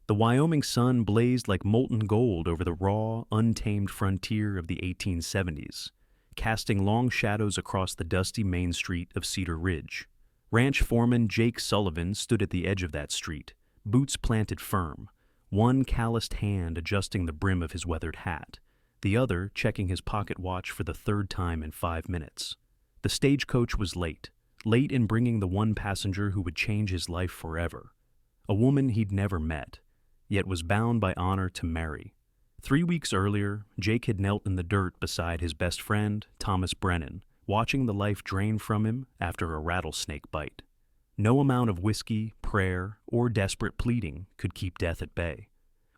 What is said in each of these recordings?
The Wyoming sun blazed like molten gold over the raw, untamed frontier of the 1870s, casting long shadows across the dusty main street of Cedar Ridge. Ranch foreman Jake Sullivan stood at the edge of that street, boots planted firm, one calloused hand adjusting the brim of his weathered hat, the other checking his pocket watch for the third time in 5 minutes. The stagecoach was late in bringing the one passenger who would change his life forever, a woman he'd never met, yet was bound by honor to marry. 3 weeks earlier, Jake had knelt in the dirt beside his best friend, Thomas Brennan, watching the life drain from him after a rattlesnake bite. No amount of whiskey, prayer, or desperate pleading could keep death at bay.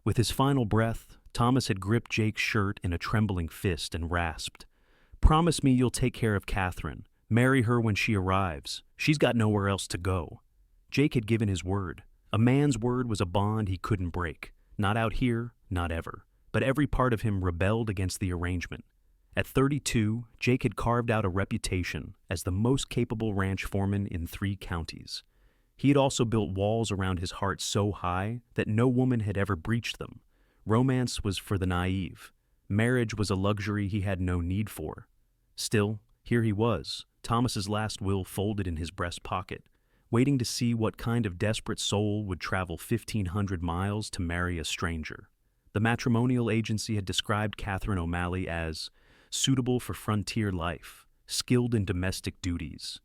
With his final breath, Thomas had gripped Jake's shirt in a trembling fist and rasped, "Promise me you'll take care of Catherine. Marry her when she arrives. She's got nowhere else to go." Jake had given his word. A man's word was a bond he couldn't break. Not out here, not ever. But every part of him rebelled against the arrangement. At 32, Jake had carved out a reputation as the most capable ranch foreman in 3 counties. He had also built walls around his heart so high that no woman had ever breached them. Romance was for the naive. Marriage was a luxury he had no need for. Still, here he was, Thomas's last will folded in his breast pocket, waiting to see what kind of desperate soul would travel 1,500 miles to marry a stranger. The matrimonial agency had described Catherine O'Malley as suitable for frontier life, skilled in domestic duties.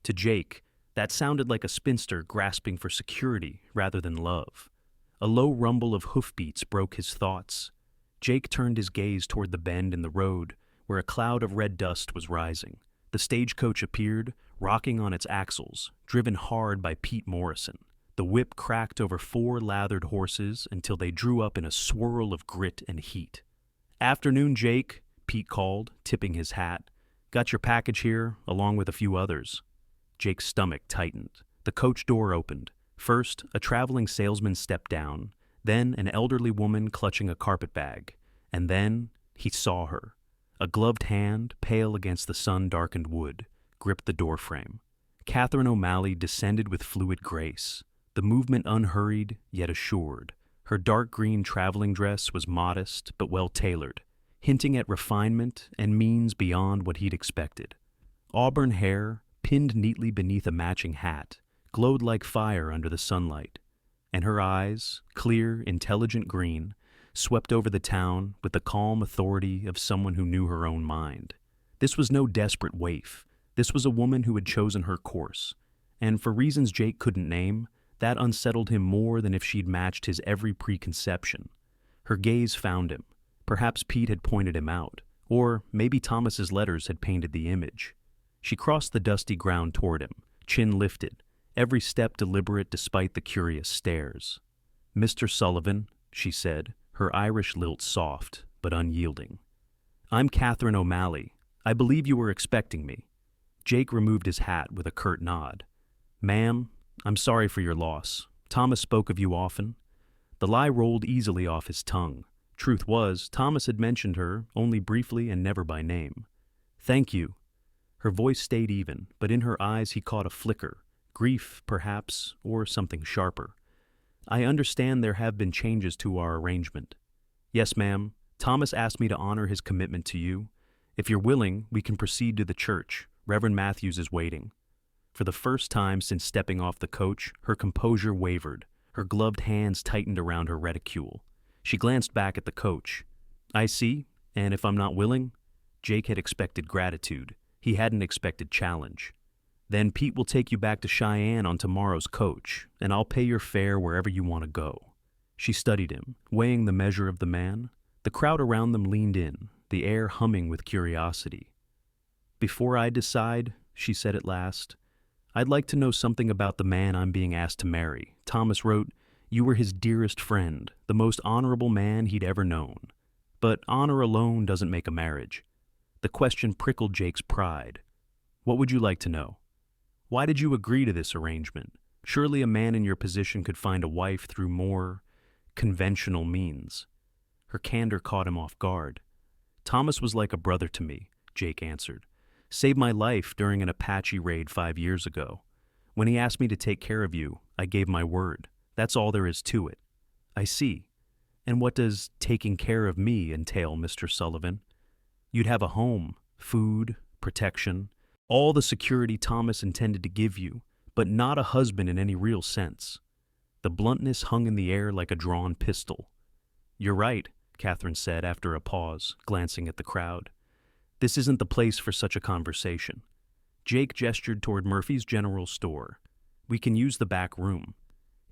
To Jake, that sounded like a spinster grasping for security rather than love. A low rumble of hoofbeats broke his thoughts. Jake turned his gaze toward the bend in the road, where a cloud of red dust was rising. The stagecoach appeared, rocking on its axles, driven hard by Pete Morrison. The whip cracked over 4 lathered horses until they drew up in a swirl of grit and heat. "Afternoon, Jake," Pete called, tipping his hat. "Got your package here, along with a few others." Jake's stomach tightened. The coach door opened. First, a traveling salesman stepped down, then an elderly woman clutching a carpet bag, and then he saw her. A gloved hand, pale against the sun-darkened wood, gripped the doorframe. Catherine O'Malley descended with fluid grace, the movement unhurried yet assured. Her dark green traveling dress was modest but well-tailored, hinting at refinement and means beyond what he'd expected. Auburn hair, pinned neatly beneath a matching hat, glowed like fire under the sunlight, and her eyes, clear, intelligent green, swept over the town with the calm authority of someone who knew her own mind. This was no desperate waif. This was a woman who had chosen her course, and for reasons Jake couldn't name, that unsettled him more than if she'd matched his every preconception. Her gaze found him. Perhaps Pete had pointed him out, or maybe Thomas's letters had painted the image. She crossed the dusty ground toward him, chin lifted, every step deliberate despite the curious stares. "Mr. Sullivan," she said, her Irish lilt soft but unyielding. "I'm Catherine O'Malley. I believe you were expecting me." Jake removed his hat with a curt nod. "Ma'am, I'm sorry for your loss. Thomas spoke of you often." The lie rolled easily off his tongue. Truth was, Thomas had mentioned her only briefly and never by name. "Thank you." Her voice stayed even, but in her eyes he caught a flicker, grief, perhaps, or something sharper. "I understand there have been changes to our arrangement." "Yes, ma'am. Thomas asked me to honor his commitment to you. If you're willing, we can proceed to the church. Reverend Matthews is waiting." For the first time since stepping off the coach, her composure wavered. Her gloved hands tightened around her reticule. She glanced back at the coach. "I see, and if I'm not willing?" Jake had expected gratitude. He hadn't expected challenge. "Then Pete will take you back to Cheyenne on tomorrow's coach, and I'll pay your fare wherever you want to go." She studied him, weighing the measure of the man. The crowd around them leaned in, the air humming with curiosity. "Before I decide," she said at last, "I'd like to know something about the man I'm being asked to marry. Thomas wrote, you were his dearest friend, the most honorable man he'd ever known. But honor alone doesn't make a marriage." The question prickled Jake's pride. "What would you like to know? Why did you agree to this arrangement? Surely a man in your position could find a wife through more conventional means." Her candor caught him off guard. "Thomas was like a brother to me," Jake answered. "Saved my life during an Apache raid 5 years ago. When he asked me to take care of you, I gave my word. That's all there is to it. I see. And what does taking care of me entail, Mr. Sullivan? You'd have a home, food, protection, all the security Thomas intended to give you, but not a husband in any real sense. The bluntness hung in the air like a drawn pistol. You're right, Catherine said after a pause, glancing at the crowd. This isn't the place for such a conversation. Jake gestured toward Murphy's General Store. We can use the back room.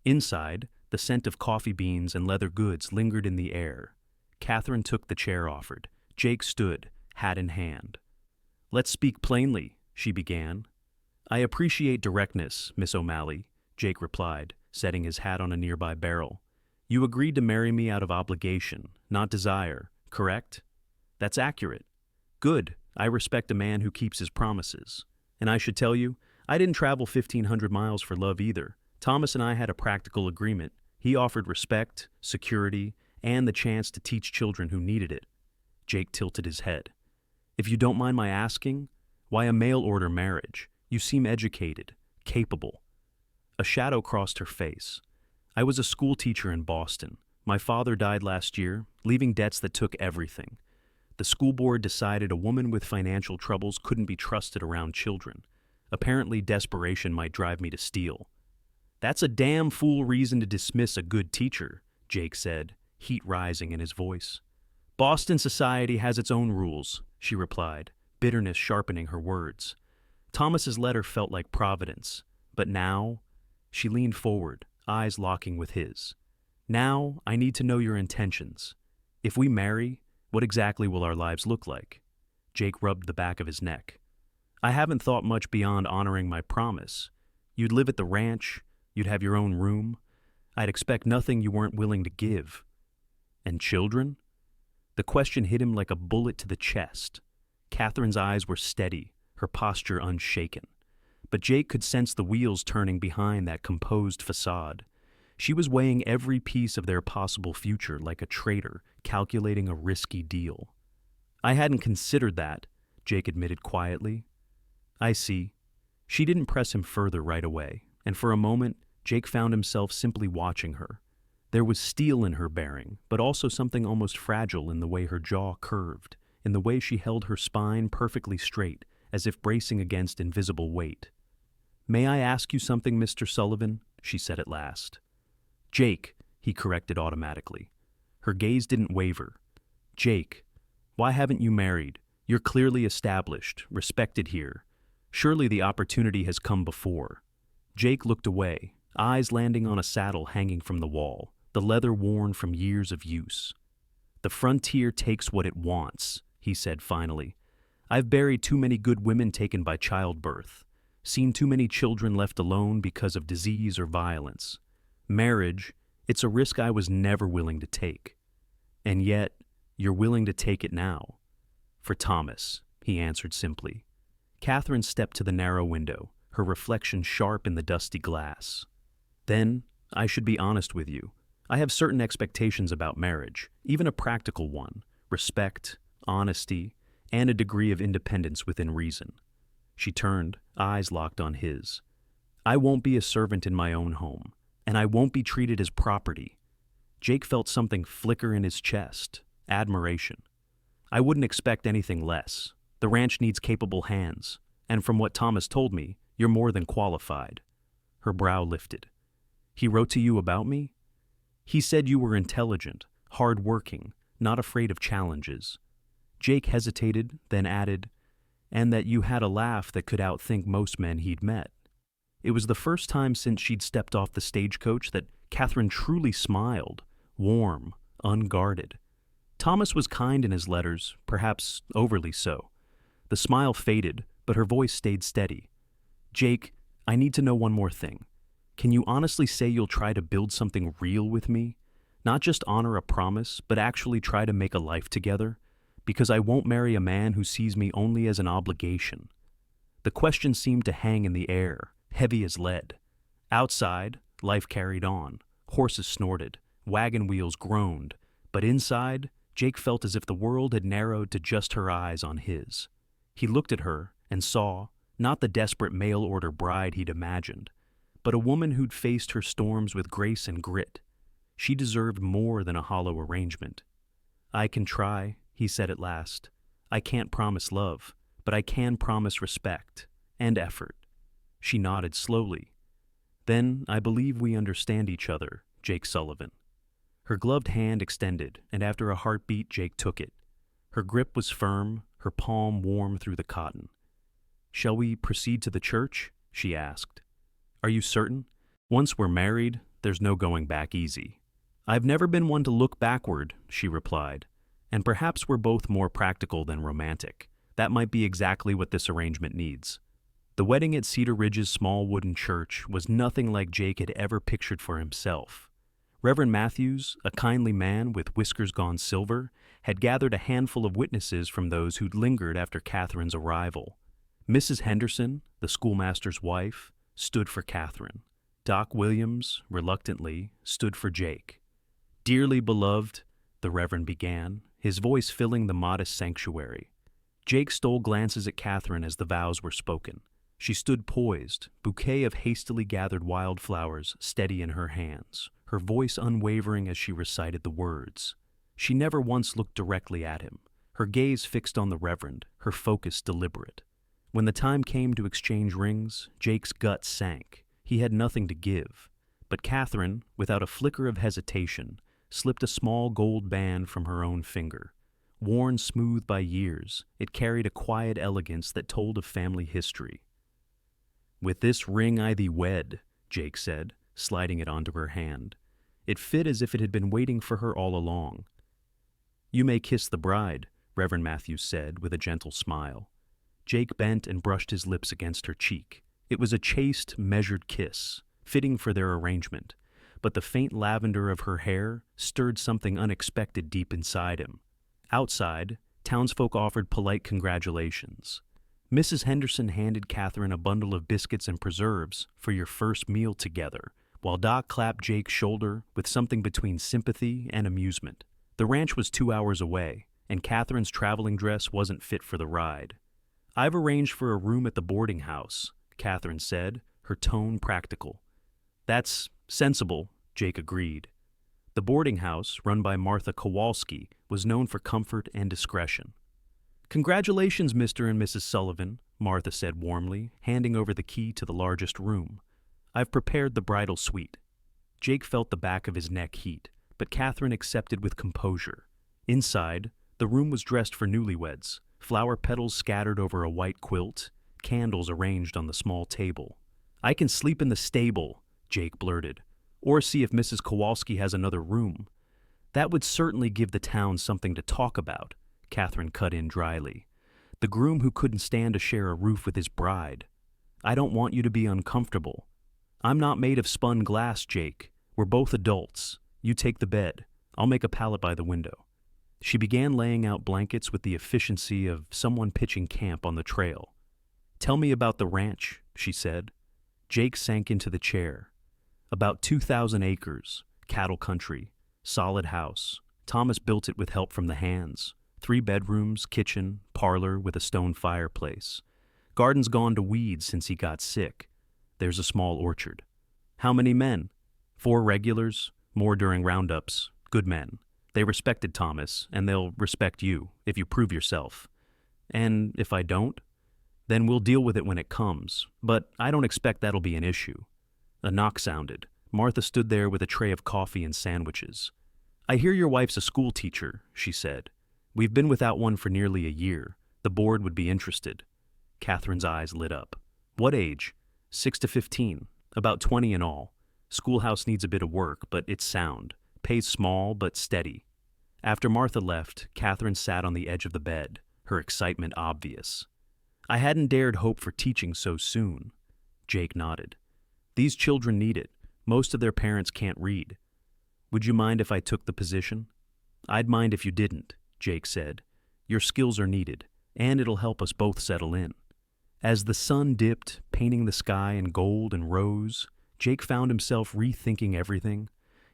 Inside, the scent of coffee beans and leather goods lingered in the air. Catherine took the chair offered. Jake stood, hat in hand. Let's speak plainly, she began. I appreciate directness, Miss O'Malley, Jake replied, setting his hat on a nearby barrel. You agreed to marry me out of obligation, not desire, correct? That's accurate. Good. I respect a man who keeps his promises. And I should tell you, I didn't travel 1,500 miles for love either. Thomas and I had a practical agreement. He offered respect, security, and the chance to teach children who needed it. Jake tilted his head. If you don't mind my asking, why a mail-order marriage? You seem educated, capable. A shadow crossed her face. I was a school teacher in Boston. My father died last year, leaving debts that took everything. The school board decided a woman with financial troubles couldn't be trusted around children. Apparently, desperation might drive me to steal. That's a damn fool reason to dismiss a good teacher, Jake said, heat rising in his voice. Boston society has its own rules, she replied, bitterness sharpening her words. Thomas's letter felt like providence, but now, she leaned forward, eyes locking with his. Now, I need to know your intentions. If we marry, what exactly will our lives look like? Jake rubbed the back of his neck. I haven't thought much beyond honoring my promise. You'd live at the ranch, you'd have your own room. I'd expect nothing you weren't willing to give. And children? The question hit him like a bullet to the chest. Catherine's eyes were steady, her posture unshaken. But Jake could sense the wheels turning behind that composed facade. She was weighing every piece of their possible future like a trader calculating a risky deal. I hadn't considered that, Jake admitted quietly. I see. She didn't press him further right away, and for a moment, Jake found himself simply watching her. There was steel in her bearing, but also something almost fragile in the way her jaw curved, in the way she held her spine perfectly straight, as if bracing against invisible weight. May I ask you something, Mr. Sullivan? She said at last. Jake, he corrected automatically. Her gaze didn't waver. Jake, why haven't you married? You're clearly established, respected here. Surely the opportunity has come before. Jake looked away, eyes landing on a saddle hanging from the wall, the leather worn from years of use. The frontier takes what it wants, he said finally. I've buried too many good women taken by childbirth, seen too many children left alone because of disease or violence. Marriage, it's a risk I was never willing to take. And yet, you're willing to take it now. For Thomas, he answered simply. Catherine stepped to the narrow window, her reflection sharp in the dusty glass. Then, I should be honest with you. I have certain expectations about marriage, even a practical one, respect, honesty, and a degree of independence within reason. She turned, eyes locked on his. I won't be a servant in my own home, and I won't be treated as property. Jake felt something flicker in his chest, admiration. I wouldn't expect anything less. The ranch needs capable hands, and from what Thomas told me, you're more than qualified. Her brow lifted. He wrote to you about me? He said you were intelligent, hard-working, not afraid of challenges. Jake hesitated, then added, and that you had a laugh that could outthink most men he'd met. It was the first time since she'd stepped off the stagecoach that Catherine truly smiled, warm, unguarded. Thomas was kind in his letters, perhaps overly so. The smile faded, but her voice stayed steady. Jake, I need to know one more thing. Can you honestly say you'll try to build something real with me? Not just honor a promise, but actually try to make a life together? Because I won't marry a man who sees me only as an obligation. The question seemed to hang in the air, heavy as lead. Outside, life carried on. Horses snorted, wagon wheels groaned, but inside, Jake felt as if the world had narrowed to just her eyes on his. He looked at her and saw, not the desperate mail-order bride he'd imagined, but a woman who'd faced her storms with grace and grit. She deserved more than a hollow arrangement. "I can try," he said at last. "I can't promise love, but I can promise respect and effort." She nodded slowly. "Then I believe we understand each other, Jake Sullivan." Her gloved hand extended, and after a heartbeat, Jake took it. Her grip was firm, her palm warm through the cotton. "Shall we proceed to the church?" she asked. "Are you certain? Once we're married, there's no going back easy." "I've never been one to look backward," she replied. "And perhaps we're both more practical than romantic. That might be exactly what this arrangement needs." The wedding at Cedar Ridge's small wooden church was nothing like Jake had ever pictured for himself. Reverend Matthews, a kindly man with whiskers gone silver, had gathered a handful of witnesses from those who'd lingered after Catherine's arrival. Mrs. Henderson, the schoolmaster's wife, stood for Catherine. Doc Williams, reluctantly, stood for Jake. "Dearly beloved," the Reverend began, his voice filling the modest sanctuary. Jake stole glances at Catherine as the vows were spoken. She stood poised, bouquet of hastily gathered wildflowers steady in her hands, her voice unwavering as she recited the words. She never once looked directly at him, her gaze fixed on the Reverend, her focus deliberate. When the time came to exchange rings, Jake's gut sank. He had nothing to give. But Catherine, without a flicker of hesitation, slipped a small gold band from her own finger. Worn smooth by years, it carried a quiet elegance that told of family history. "With this ring I thee wed," Jake said, sliding it onto her hand. It fit as if it had been waiting for her all along. "You may kiss the bride," Reverend Matthews said with a gentle smile. Jake bent and brushed his lips against her cheek. It was a chaste, measured kiss, fitting for their arrangement, but the faint lavender of her hair stirred something unexpected deep inside him. Outside, townsfolk offered polite congratulations. Mrs. Henderson handed Catherine a bundle of biscuits and preserves for your first meal together, while Doc clapped Jake's shoulder with something between sympathy and amusement. The ranch was 2 hours away, and Catherine's traveling dress wasn't fit for the ride. "I've arranged for a room at the boarding house," Catherine said, her tone practical. "That's sensible," Jake agreed. The boarding house, run by Martha Kowalski, was known for comfort and discretion. "Congratulations, Mr. and Mrs. Sullivan," Martha said warmly, handing over the key to the largest room. "I've prepared the bridal suite." Jake felt the back of his neck heat, but Catherine accepted with composure. Inside, the room was dressed for newlyweds, flower petals scattered over a white quilt, candles arranged on the small table. "I can sleep in the stable," Jake blurted, "or see if Mrs. Kowalski has another room." "That would certainly give the town something to talk about," Catherine cut in dryly. "The groom who couldn't stand to share a roof with his bride. I don't want you to be uncomfortable. I'm not made of spun glass, Jake. We're both adults. You take the bed. I'll make a pallet by the window." She began laying out blankets with the efficiency of someone pitching camp on the trail. "Tell me about the ranch," she said. Jake sank into the chair. "About 2,000 acres, cattle country, solid house. Thomas built it with help from the hands. 3 bedrooms, kitchen, parlor with a stone fireplace. Garden's gone to weeds since he got sick. There's a small orchard." "How many men?" 4 regulars, more during roundups, good men. They respected Thomas, and they'll respect you, if you prove yourself. And if I don't? Then we'll deal with it when it comes, but I don't expect that'll be an issue." A knock sounded. Martha stood there with a tray of coffee and sandwiches. "I hear your wife's a school teacher," she said. "We've been without one for nearly a year. The board would be interested." Catherine's eyes lit up. "What age?" 6 to 15, about 20 in all. Schoolhouse needs a bit of work, but it's sound. Pays small, but steady." After Martha left, Catherine sat on the edge of the bed, her excitement obvious. "I hadn't dared hope for teaching so soon." Jake nodded. "These children need it. Most of their parents can't read. Would you mind if I took the position?" "I'd mind if you didn't," Jake said. "Your skills are needed, and it'll help us both settle in." As the sun dipped, painting the sky in gold and rose, Jake found himself rethinking everything.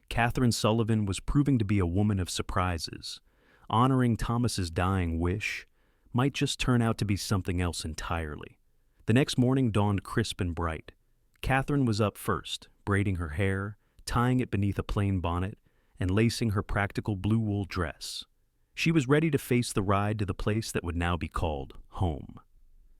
Catherine Sullivan was proving to be a woman of surprises. Honoring Thomas's dying wish might just turn out to be something else entirely. The next morning dawned crisp and bright. Catherine was up first, braiding her hair, tying it beneath a plain bonnet, and lacing her practical blue wool dress. She was ready to face the ride to the place that would now be called home.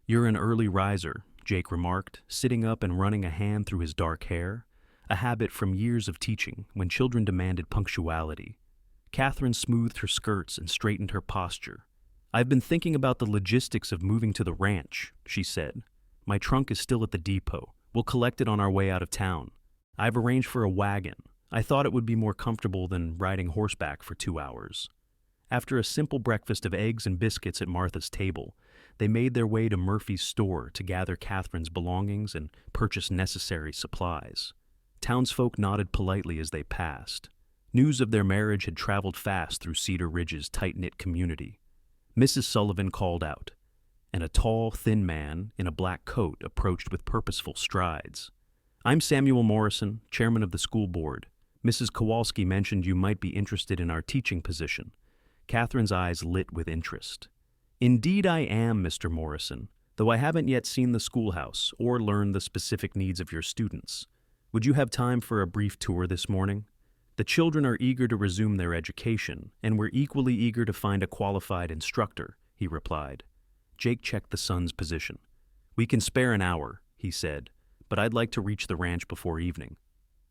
"You're an early riser," Jake remarked, sitting up and running a hand through his dark hair, a habit from years of teaching when children demanded punctuality. Catherine smoothed her skirts and straightened her posture. "I've been thinking about the logistics of moving to the ranch," she said. "My trunk is still at the depot. We'll collect it on our way out of town. I've arranged for a wagon. I thought it would be more comfortable than riding horseback for 2 hours." After a simple breakfast of eggs and biscuits at Martha's table, they made their way to Murphy's store to gather Catherine's belongings and purchase necessary supplies. Townsfolk nodded politely as they passed. News of their marriage had traveled fast through Cedar Ridge's tight-knit community. Mrs. Sullivan called out, and a tall, thin man in a black coat approached with purposeful strides. "I'm Samuel Morrison, chairman of the school board. Mrs. Kowalski mentioned you might be interested in our teaching position." Catherine's eyes lit with interest. "Indeed I am, Mr. Morrison, though I haven't yet seen the schoolhouse or learned the specific needs of your students. Would you have time for a brief tour this morning? The children are eager to resume their education, and we're equally eager to find a qualified instructor," he replied. Jake checked the son's position. "We can spare an hour," he said, "but I'd like to reach the ranch before evening."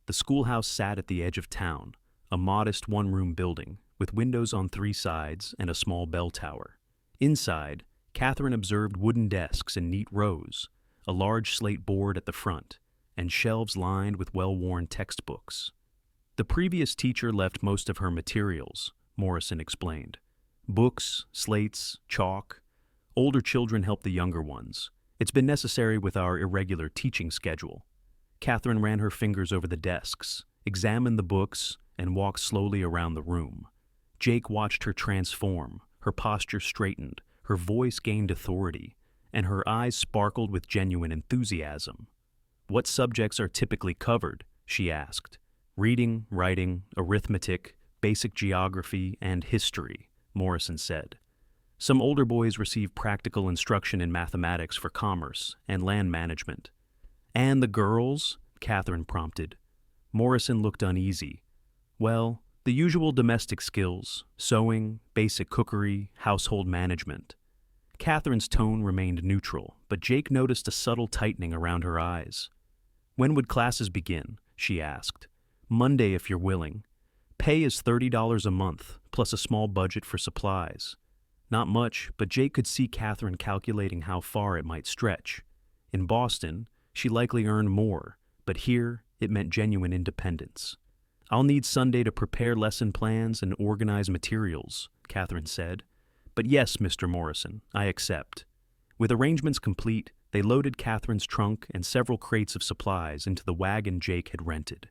The schoolhouse sat at the edge of town, a modest one-room building, with windows on 3 sides and a small bell tower. Inside, Catherine observed wooden desks in neat rows, a large slate board at the front, and shelves lined with well-worn textbooks. "The previous teacher left most of her materials," Morrison explained. "Books, slates, chalk. Older children help the younger ones. It's been necessary with our irregular teaching schedule." Catherine ran her fingers over the desks, examined the books, and walked slowly around the room. Jake watched her transform. Her posture straightened, her voice gained authority, and her eyes sparkled with genuine enthusiasm. "What subjects are typically covered?" she asked. "Reading, writing, arithmetic, basic geography, and history," Morrison said. "Some older boys receive practical instruction in mathematics for commerce and land management." "And the girls?" Catherine prompted. Morrison looked uneasy. "Well, the usual domestic skills, sewing, basic cookery, household management." Catherine's tone remained neutral, but Jake noticed a subtle tightening around her eyes. "When would classes begin?" she asked. "Monday, if you're willing. Pay is $30 a month, plus a small budget for supplies." Not much, but Jake could see Catherine calculating how far it might stretch. In Boston, she likely earned more, but here it meant genuine independence. "I'll need Sunday to prepare lesson plans and organize materials," Catherine said. "But yes, Mr. Morrison, I accept." With arrangements complete, they loaded Catherine's trunk and several crates of supplies into the wagon Jake had rented.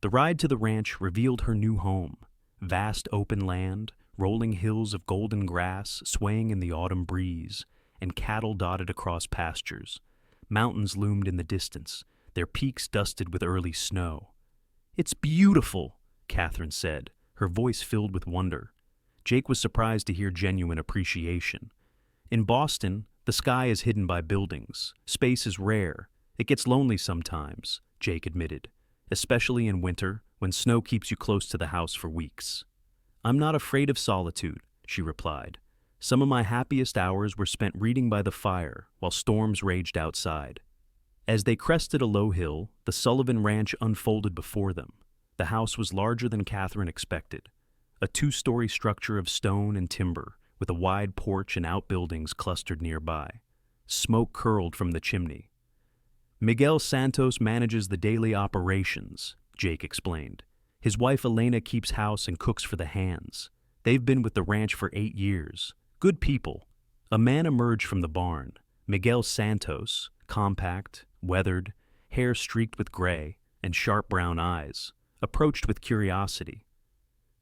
The ride to the ranch revealed her new home. Vast open land, rolling hills of golden grass swaying in the autumn breeze, and cattle dotted across pastures. Mountains loomed in the distance, their peaks dusted with early snow. "It's beautiful," Catherine said, her voice filled with wonder. Jake was surprised to hear genuine appreciation. "In Boston, the sky is hidden by buildings. Space is rare. It gets lonely sometimes," Jake admitted, "especially in winter when snow keeps you close to the house for weeks." "I'm not afraid of solitude," she replied. "Some of my happiest hours were spent reading by the fire while storms raged outside." As they crested a low hill, the Sullivan Ranch unfolded before them. The house was larger than Catherine expected, a 2-story structure of stone and timber, with a wide porch and outbuildings clustered nearby. Smoke curled from the chimney. "Miguel Santos manages the daily operations," Jake explained. "His wife Elena keeps house and cooks for the hands. They've been with the ranch for 8 years. Good people." A man emerged from the barn. Miguel Santos, compact, weathered, hair streaked with gray, and sharp brown eyes, approached with curiosity.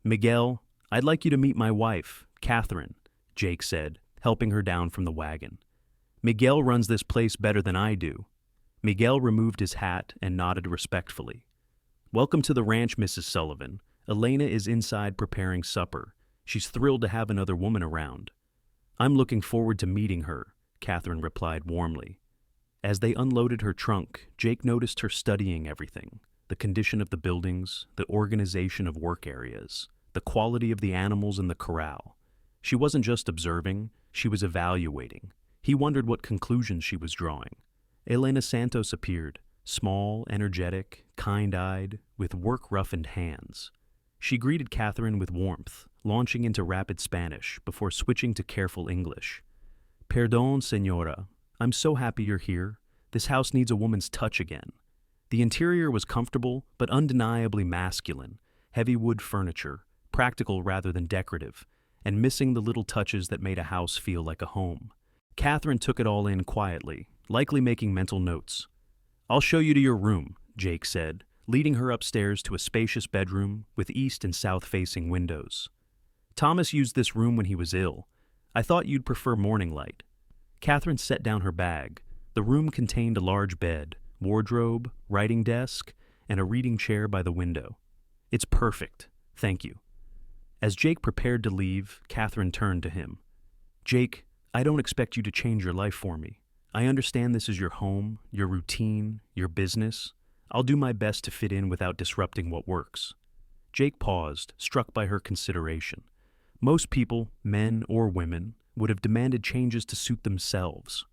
"Miguel, I'd like you to meet my wife, Catherine," Jake said, helping her down from the wagon. "Miguel runs this place better than I do." Miguel removed his hat and nodded respectfully. "Welcome to the ranch, Mrs. Sullivan. Elena is inside preparing supper. She's thrilled to have another woman around." "I'm looking forward to meeting her," Catherine replied warmly. As they unloaded her trunk, Jake noticed her studying everything. the condition of the buildings, the organization of work areas, the quality of the animals in the corral. She wasn't just observing, she was evaluating. He wondered what conclusions she was drawing. Elena Santos appeared, small, energetic, kind-eyed, with work-roughened hands. She greeted Catherine with warmth, launching into rapid Spanish before switching to careful English. "Perdón, señora. I'm so happy you're here. This house needs a woman's touch again." The interior was comfortable, but undeniably masculine. Heavy wood furniture, practical rather than decorative, and missing the little touches that made a house feel like a home. Catherine took it all in quietly, likely making mental notes. "I'll show you to your room," Jake said, leading her upstairs to a spacious bedroom with east and south-facing windows. "Thomas used this room when he was ill. I thought you'd prefer morning light." Catherine set down her bag. The room contained a large bed, wardrobe, writing desk, and a reading chair by the window. "It's perfect, thank you." As Jake prepared to leave, Catherine turned to him. "Jake, I don't expect you to change your life for me. I understand this is your home, your routine, your business. I'll do my best to fit in without disrupting what works." Jake paused, struck by her consideration. Most people, men or women, would have demanded changes to suit themselves.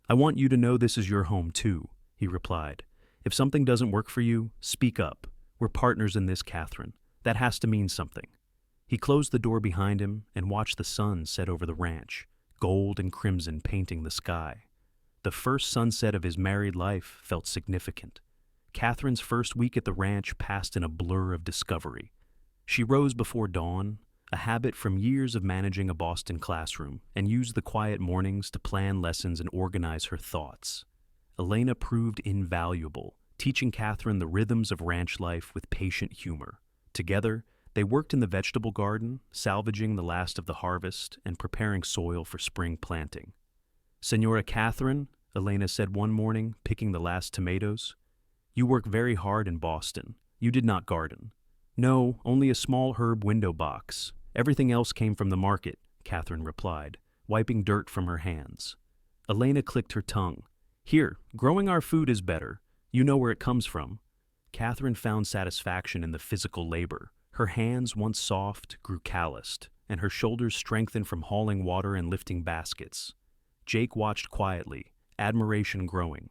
"I want you to know this is your home too," he replied. "If something doesn't work for you, speak up. We're partners in this, Catherine. That has to mean something." He closed the door behind him and watched the sun set over the ranch, gold and crimson painting the sky. The first sunset of his married life felt significant. Catherine's first week at the ranch passed in a blur of discovery. She rose before dawn, a habit from years of managing a Boston classroom, and used the quiet mornings to plan lessons and organize her thoughts. Elena proved invaluable, teaching Catherine the rhythms of ranch life with patient humor. Together, they worked in the vegetable garden, salvaging the last of the harvest and preparing soil for spring planting. "Senora Catherine," Elena said one morning, picking the last tomatoes, "you work very hard in Boston. You did not garden." "No, only a small herb window box. Everything else came from the market," Catherine replied, wiping dirt from her hands. Elena clicked her tongue. "Here, growing our food is better. You know where it comes from." Catherine found satisfaction in the physical labor. Her hands, once soft, grew calloused, and her shoulders strengthened from hauling water and lifting baskets. Jake watched quietly, admiration growing.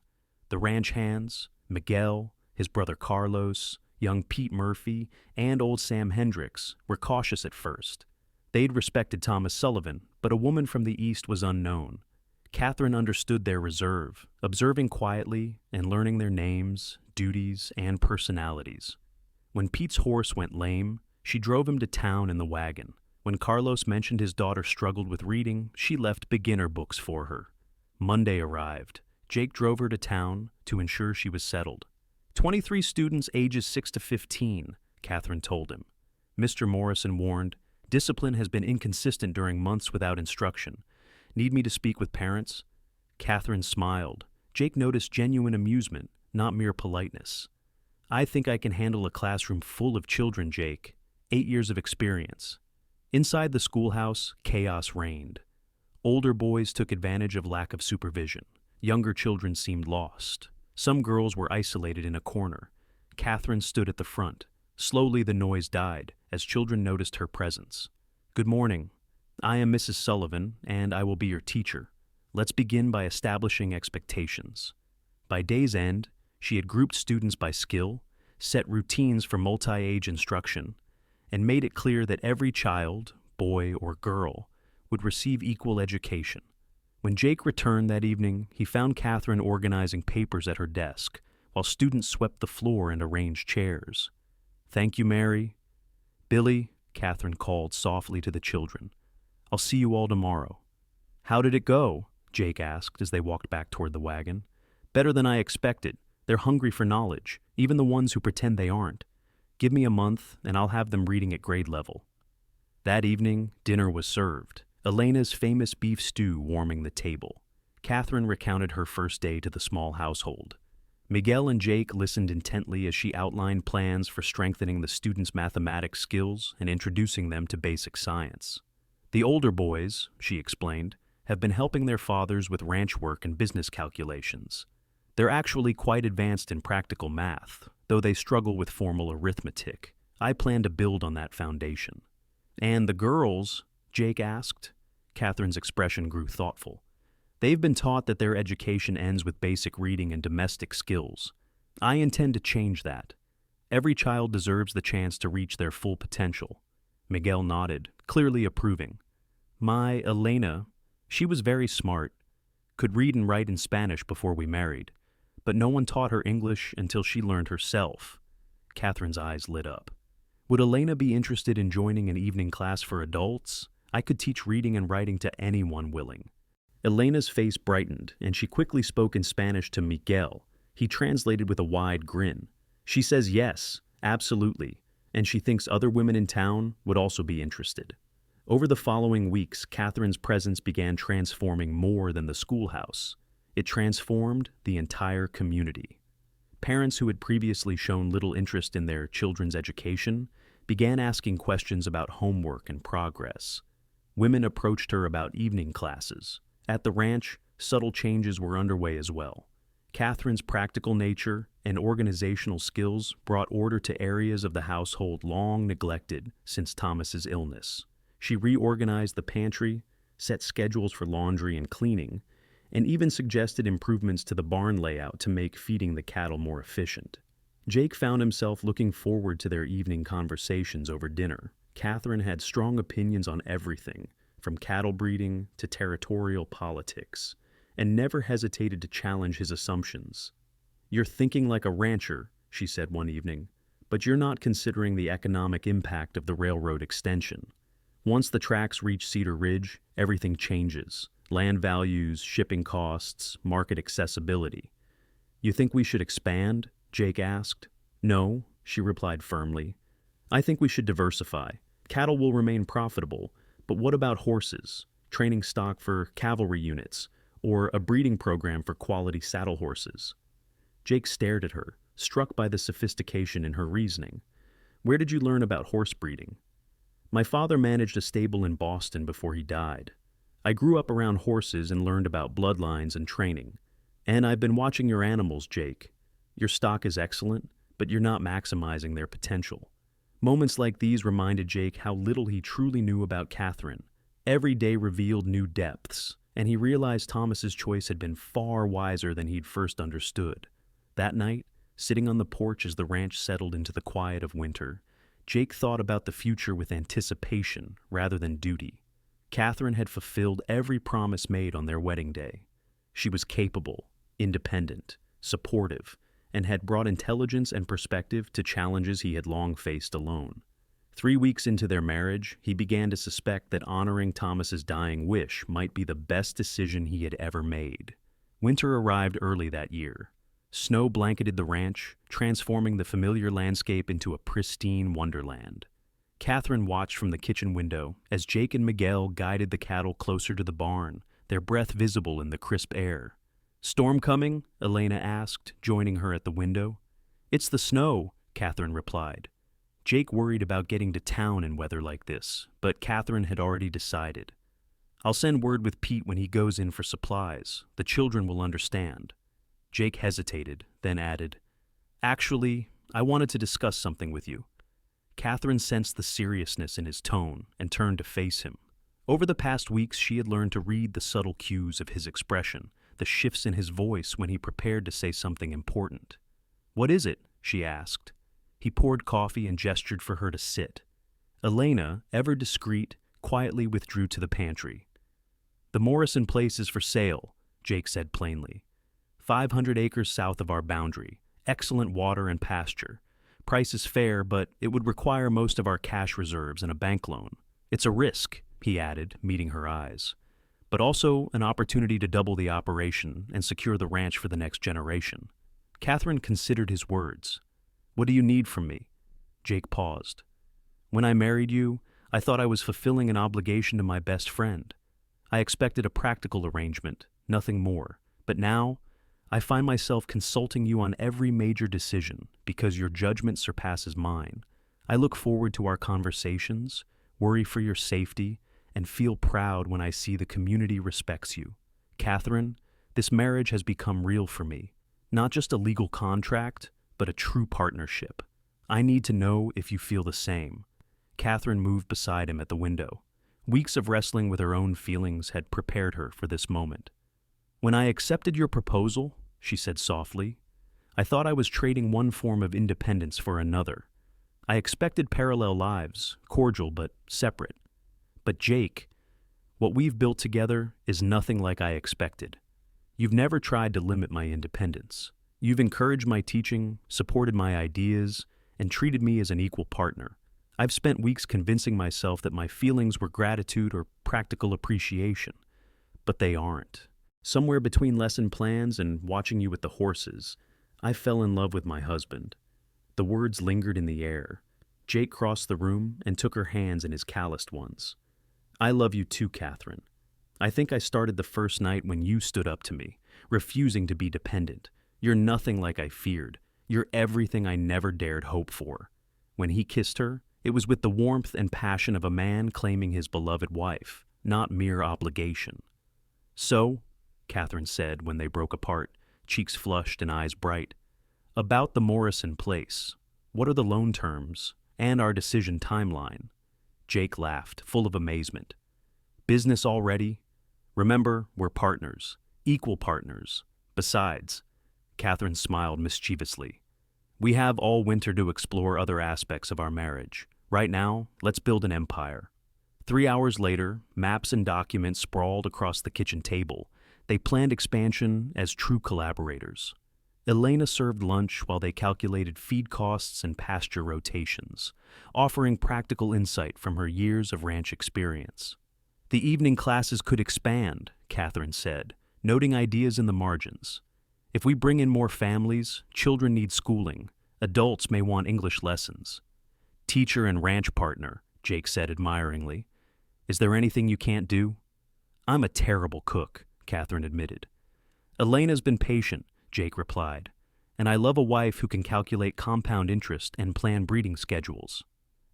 The ranch hands, Miguel, his brother Carlos, young Pete Murphy, and old Sam Hendricks, were cautious at first. They'd respected Thomas Sullivan, but a woman from the East was unknown. Catherine understood their reserve, observing quietly and learning their names, duties, and personalities. When Pete's horse went lame, she drove him to town in the wagon. When Carlos mentioned his daughter struggled with reading, she left beginner books for her. Monday arrived. Jake drove her to town to ensure she was settled. 23 students ages 6 to 15, Catherine told him. Mr. Morrison warned, "Discipline has been inconsistent during months without instruction. Need me to speak with parents?" Catherine smiled. Jake noticed genuine amusement, not mere politeness. "I think I can handle a classroom full of children, Jake. 8 years of experience." Inside the schoolhouse, chaos reigned. Older boys took advantage of lack of supervision. Younger children seemed lost. Some girls were isolated in a corner. Catherine stood at the front. Slowly the noise died, as children noticed her presence. "Good morning. I am Mrs. Sullivan, and I will be your teacher. Let's begin by establishing expectations." By day's end, she had grouped students by skill, set routines for multi-age instruction, and made it clear that every child, boy or girl, would receive equal education. When Jake returned that evening, he found Catherine organizing papers at her desk, while students swept the floor and arranged chairs. "Thank you, Mary." "Billy," Catherine called softly to the children, "I'll see you all tomorrow." "How did it go?" Jake asked as they walked back toward the wagon. "Better than I expected. They're hungry for knowledge, even the ones who pretend they aren't. Give me a month, and I'll have them reading at grade level." That evening, dinner was served. Elena's famous beef stew warming the table. Catherine recounted her first day to the small household. Miguel and Jake listened intently as she outlined plans for strengthening the students' mathematics skills and introducing them to basic science. "The older boys," she explained, "have been helping their fathers with ranch work and business calculations. They're actually quite advanced in practical math, though they struggle with formal arithmetic. I plan to build on that foundation. And the girls? Jake asked. Catherine's expression grew thoughtful. They've been taught that their education ends with basic reading and domestic skills. I intend to change that. Every child deserves the chance to reach their full potential. Miguel nodded, clearly approving. My Elena, she was very smart, could read and write in Spanish before we married, but no one taught her English until she learned herself. Catherine's eyes lit up. Would Elena be interested in joining an evening class for adults? I could teach reading and writing to anyone willing. Elena's face brightened, and she quickly spoke in Spanish to Miguel. He translated with a wide grin. She says yes, absolutely, and she thinks other women in town would also be interested. Over the following weeks, Catherine's presence began transforming more than the schoolhouse. It transformed the entire community. Parents who had previously shown little interest in their children's education began asking questions about homework and progress. Women approached her about evening classes. At the ranch, subtle changes were underway as well. Catherine's practical nature and organizational skills brought order to areas of the household long neglected since Thomas's illness. She reorganized the pantry, set schedules for laundry and cleaning, and even suggested improvements to the barn layout to make feeding the cattle more efficient. Jake found himself looking forward to their evening conversations over dinner. Catherine had strong opinions on everything, from cattle breeding to territorial politics, and never hesitated to challenge his assumptions. "You're thinking like a rancher," she said one evening, "but you're not considering the economic impact of the railroad extension. Once the tracks reach Cedar Ridge, everything changes. Land values, shipping costs, market accessibility." "You think we should expand?" Jake asked. "No," she replied firmly. "I think we should diversify. Cattle will remain profitable, but what about horses? Training stock for cavalry units, or a breeding program for quality saddle horses?" Jake stared at her, struck by the sophistication in her reasoning. "Where did you learn about horse breeding?" "My father managed a stable in Boston before he died. I grew up around horses and learned about bloodlines and training. And I've been watching your animals, Jake. Your stock is excellent, but you're not maximizing their potential." Moments like these reminded Jake how little he truly knew about Catherine. Every day revealed new depths, and he realized Thomas's choice had been far wiser than he'd first understood. That night, sitting on the porch as the ranch settled into the quiet of winter, Jake thought about the future with anticipation rather than duty. Catherine had fulfilled every promise made on their wedding day. She was capable, independent, supportive, and had brought intelligence and perspective to challenges he had long faced alone. 3 weeks into their marriage, he began to suspect that honoring Thomas's dying wish might be the best decision he had ever made. Winter arrived early that year. Snow blanketed the ranch, transforming the familiar landscape into a pristine wonderland. Catherine watched from the kitchen window as Jake and Miguel guided the cattle closer to the barn, their breath visible in the crisp air. "Storm coming?" Elena asked, joining her at the window. "It's the snow," Catherine replied. Jake worried about getting to town in weather like this, but Catherine had already decided. "I'll send word with Pete when he goes in for supplies. The children will understand." Jake hesitated, then added, "Actually, I wanted to discuss something with you." Catherine sensed the seriousness in his tone and turned to face him. Over the past weeks, she had learned to read the subtle cues of his expression, the shifts in his voice when he prepared to say something important. "What is it?" she asked. He poured coffee and gestured for her to sit. Elena, ever discreet, quietly withdrew to the pantry. "The Morrison place is for sale," Jake said plainly. 500 acres south of our boundary, excellent water and pasture. Price is fair, but it would require most of our cash reserves and a bank loan. It's a risk," he added, meeting her eyes, "but also an opportunity to double the operation and secure the ranch for the next generation." Catherine considered his words. "What do you need from me?" Jake paused. "When I married you, I thought I was fulfilling an obligation to my best friend. I expected a practical arrangement, nothing more. But now, I find myself consulting you on every major decision because your judgment surpasses mine. I look forward to our conversations, worry for your safety, and feel proud when I see the community respects you. Catherine, this marriage has become real for me. Not just a legal contract, but a true partnership. I need to know if you feel the same." Catherine moved beside him at the window. Weeks of wrestling with her own feelings had prepared her for this moment. "When I accepted your proposal," she said softly, "I thought I was trading one form of independence for another. I expected parallel lives, cordial but separate. But Jake, what we've built together is nothing like I expected. You've never tried to limit my independence. You've encouraged my teaching, supported my ideas, and treated me as an equal partner. I've spent weeks convincing myself that my feelings were gratitude or practical appreciation, but they aren't. Somewhere between lesson plans and watching you with the horses, I fell in love with my husband." The words lingered in the air. Jake crossed the room and took her hands in his calloused ones. "I love you too, Catherine. I think I started the first night when you stood up to me, refusing to be dependent. You're nothing like I feared. You're everything I never dared hope for." When he kissed her, it was with the warmth and passion of a man claiming his beloved wife, not mere obligation. "So," Catherine said when they broke apart, cheeks flushed and eyes bright, "about the Morrison place. What are the loan terms and our decision timeline?" Jake laughed, full of amazement. "Business already? Remember, we're partners, equal partners. Besides," Catherine smiled mischievously, "we have all winter to explore other aspects of our marriage. Right now, let's build an empire." 3 hours later, maps and documents sprawled across the kitchen table. They planned expansion as true collaborators. Elena served lunch while they calculated feed costs and pasture rotations, offering practical insight from her years of ranch experience. "The evening classes could expand," Catherine said, noting ideas in the margins. "If we bring in more families, children need schooling. Adults may want English lessons." "Teacher and ranch partner," Jake said admiringly. "Is there anything you can't do?" "I'm a terrible cook," Catherine admitted. "Elena's been patient," Jake replied, "and I love a wife who can calculate compound interest and plan breeding schedules."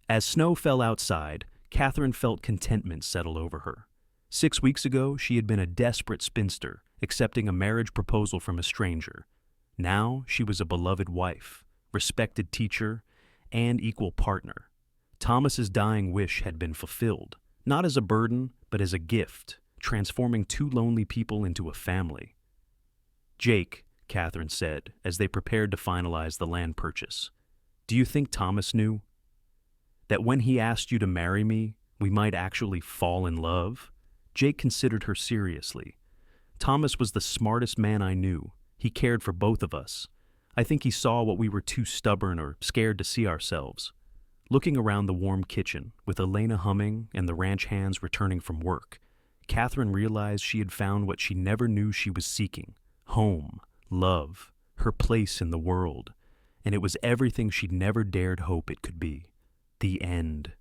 As snow fell outside, Catherine felt contentment settle over her. 6 weeks ago, she had been a desperate spinster, accepting a marriage proposal from a stranger. Now she was a beloved wife, respected teacher, and equal partner. Thomas's dying wish had been fulfilled, not as a burden, but as a gift, transforming 2 lonely people into a family. "Jake," Catherine said, as they prepared to finalize the land purchase, "do you think Thomas knew? That when he asked you to marry me, we might actually fall in love?" Jake considered her seriously. "Thomas was the smartest man I knew. He cared for both of us. I think he saw what we were too stubborn or scared to see ourselves." Looking around the warm kitchen, with Elena humming and the ranch hands returning from work, Catherine realized she had found what she never knew she was seeking: home, love, her place in the world, and it was everything she'd never dared hope it could be. The end.